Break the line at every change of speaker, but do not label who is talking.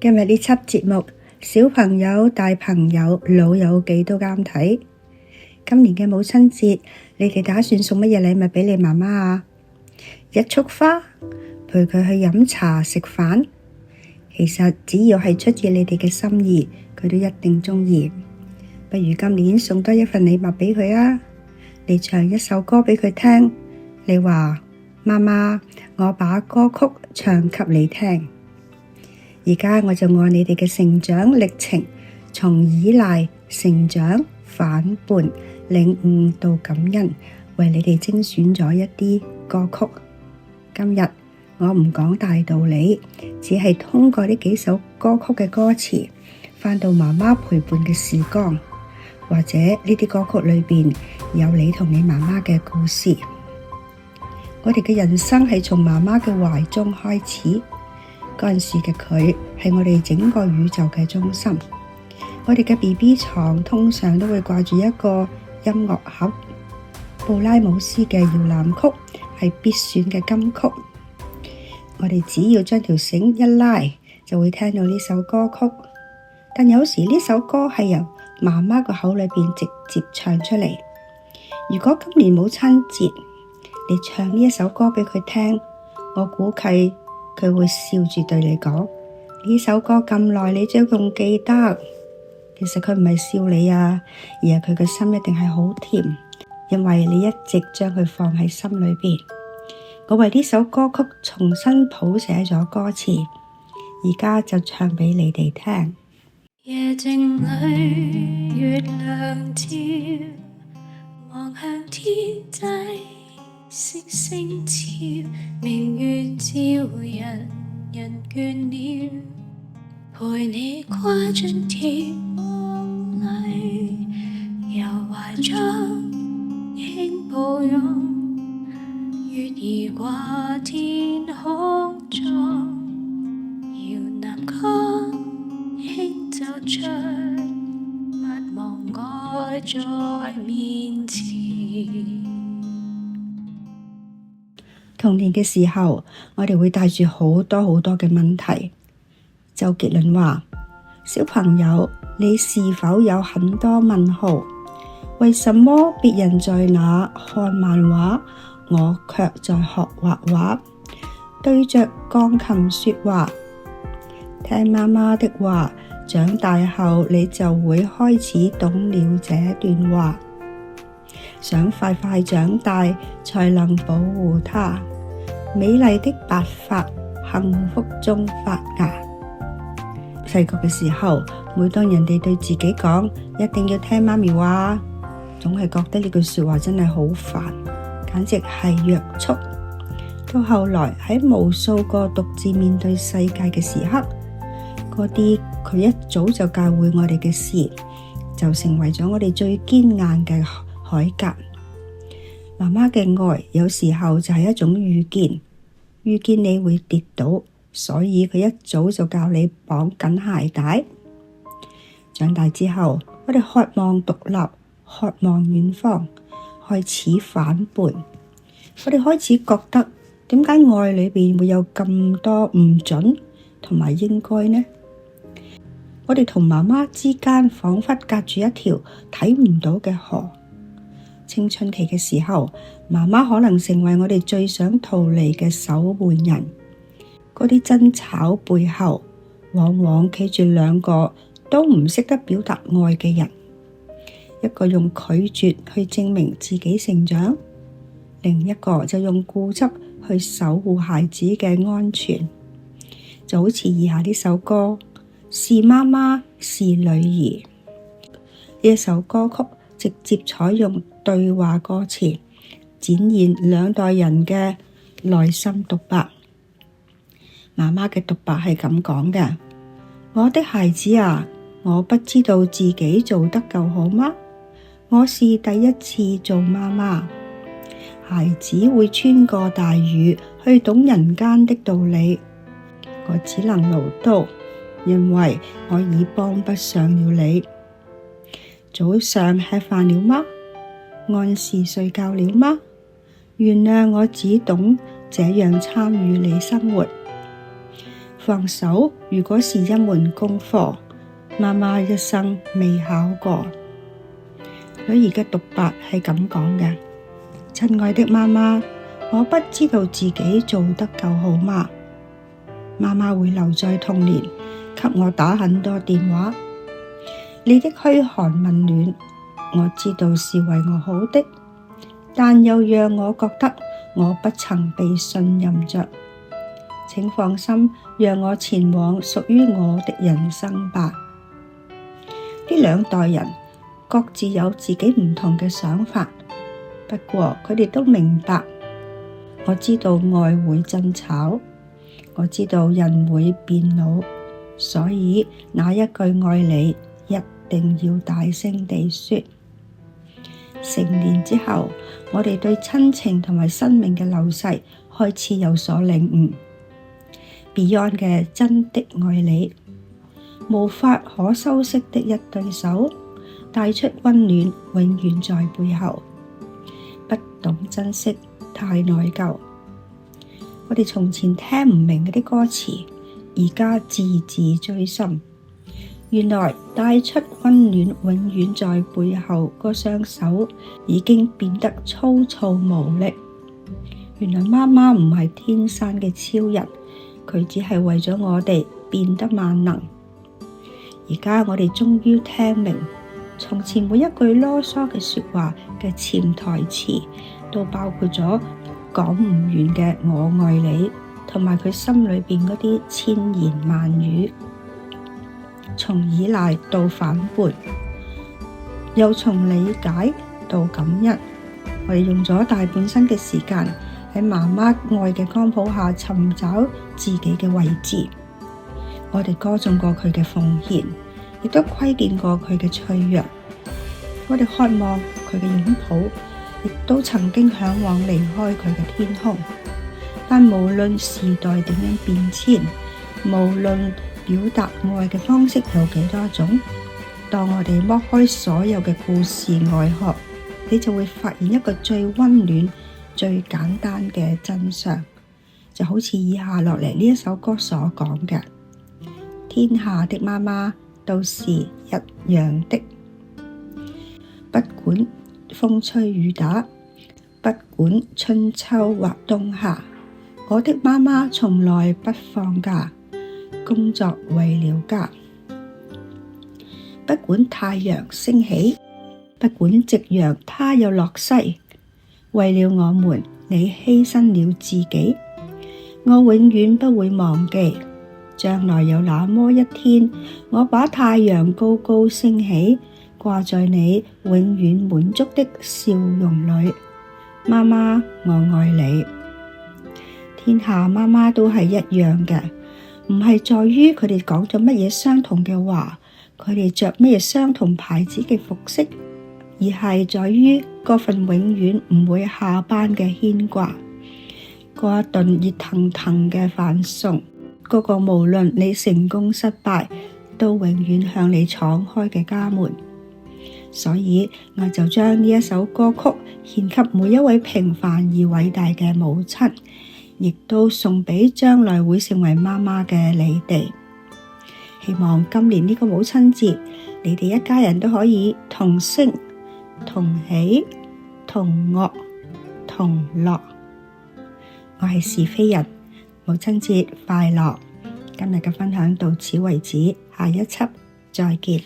今日呢輯節目，小朋友、大朋友、老友記都啱睇。今年嘅母親節，你哋打算送乜嘢禮物俾你媽媽啊？一束花，陪佢去飲茶食飯。其實只要係出自你哋嘅心意，佢都一定鍾意。不如今年送多一份禮物俾佢啊！你唱一首歌俾佢聽，你話媽媽，我把歌曲唱給你聽。而家我就按你哋嘅成長歷程，從依賴、成長、反叛、領悟到感恩，為你哋精選咗一啲歌曲。今日我唔講大道理，只係通過呢幾首歌曲嘅歌詞，返到媽媽陪伴嘅時光，或者呢啲歌曲裏邊有你同你媽媽嘅故事。我哋嘅人生係從媽媽嘅懷中開始。嗰陣時嘅佢係我哋整個宇宙嘅中心。我哋嘅 BB 床通常都會掛住一個音樂盒，布拉姆斯嘅搖籃曲係必選嘅金曲。我哋只要將條繩一拉，就會聽到呢首歌曲。但有時呢首歌係由媽媽個口裏邊直接唱出嚟。如果今年母親節你唱呢一首歌俾佢聽，我估計佢會笑住對你講：呢首歌咁耐，你都仲記得。其實佢唔係笑你啊，而係佢嘅心一定係好甜，因為你一直將佢放喺心裏邊。我為呢首歌曲重新譜寫咗歌詞，而家就唱俾你哋聽。
夜靜裏月亮照，望向天際星星照，明月照人，人倦了，陪你跨進天空裏，由懷中輕抱擁，月兒掛天空中，搖南江輕奏出，勿忘愛在面前。
童年嘅時候，我哋會帶住好多嘅問題。周杰倫話：小朋友，你是否有很多問號？為什麼別人在那看漫畫，我卻在學畫畫？對着鋼琴說話，聽媽媽的話，長大後你就會開始懂了這段話。想快快長大，才能保護她。美麗的白髮，幸福中發芽。細個嘅時候，每當人哋對自己講一定要聽媽咪話，總係覺得呢句說話真係好煩，簡直係約束。到後來喺無數個獨自面對世界嘅時刻，嗰啲佢一早就教會我哋嘅事，就成為咗我哋最堅硬嘅鎧甲。媽媽嘅愛有時候就係一種預見，預見你會跌倒，所以佢一早就教你綁緊鞋帶。長大之後，我哋渴望獨立，渴望遠方，開始反叛。我哋開始覺得，點解愛裏邊會有咁多唔準同埋應該呢？我哋同媽媽之間仿佛隔住一條睇唔到嘅河。青春期嘅時候，媽媽可能成為我哋最想逃離嘅守門人。嗰啲爭吵背後，往往企住兩個都唔識得表達愛嘅人，一個用拒絕去證明自己成長，另一個就用固執去守護孩子嘅安全。就好似以下呢首歌，是媽媽是女兒。呢一首歌曲直接採用對話歌詞，展現兩代人嘅內心獨白。媽媽嘅獨白係咁講嘅：我的孩子啊，我不知道自己做得夠好嗎？我是第一次做媽媽。孩子會穿過大雨去懂人間的道理，我只能嘮叨，因為我已幫不上了你。早上吃飯了嗎？按時睡覺了嗎？原諒我只懂這樣參與你生活。放手，如果是一門功課，媽媽一生未考過。女兒嘅獨白係咁講嘅：親愛的媽媽，我不知道自己做得夠好嗎？媽媽會留在童年，給我打很多電話。你的噓寒問暖，我知道是為我好的，但又讓我覺得我不曾被信任着。請放心，讓我前往屬於我的人生吧。呢兩代人各自有自己唔同嘅想法，不過佢哋都明白，我知道愛會爭吵，我知道人會變老，所以那一句愛你一定要大聲地說。成年之後，我哋對親情同埋生命嘅流逝開始有所領悟。Beyond 嘅真的愛你，無法可修飾的一對手，帶出溫暖，永遠在背後。不懂珍惜，太內疚。我哋從前聽唔明嗰啲歌詞，而家字字錐心。原來帶出溫暖，永遠在背後，個雙手已經變得粗糙無力。原來媽媽唔係天生嘅超人，佢只係為咗我哋變得萬能。而家我哋終於聽明，從前每一句囉嗦嘅說話嘅潛台詞，都包括咗講唔完嘅我愛你，同埋佢心裏邊嗰啲千言萬語。從依賴到反叛，又從理解到感恩，我哋用咗大半生嘅時間喺媽媽愛嘅光譜下尋找自己嘅位置。我哋歌頌過佢嘅奉獻，亦都窺見過佢嘅脆弱。我哋渴望佢嘅擁抱，亦都曾經向往離開佢嘅天空。但無論時代點樣變遷，無論表達愛嘅方式有幾多種，當我哋剝開所有嘅故事外殼，你就會發現一個最溫暖、最簡單嘅真相，就好似以下落嚟呢一首歌所講嘅：天下的媽媽都是一樣的，不管風吹雨打，不管春秋或冬夏，我的媽媽從來不放假，工作為了家。不管太陽升起，不管夕陽它又落西，為了我們，你犧牲了自己。我永遠不會忘記，將來有那麼一天，我把太陽高高升起，掛在你永遠滿足的笑容裏。媽媽，我愛你。天下媽媽都係一樣嘅，唔係在於佢哋講咗乜嘢相同嘅話，佢哋着乜嘢相同牌子嘅服飾，而係在於嗰份永遠唔會下班嘅牽掛，嗰一頓熱騰騰嘅飯餸，嗰個無論你成功失敗，都永遠向你敞開嘅家門。所以我就將呢一首歌曲獻給每一位平凡而偉大嘅母親，亦都送俾將來會成為媽媽嘅你哋。希望今年呢個母親節，你哋一家人都可以同聲、同喜、同樂、同樂。我係是非人，母親節快樂！今日嘅分享到此為止，下一輯再見。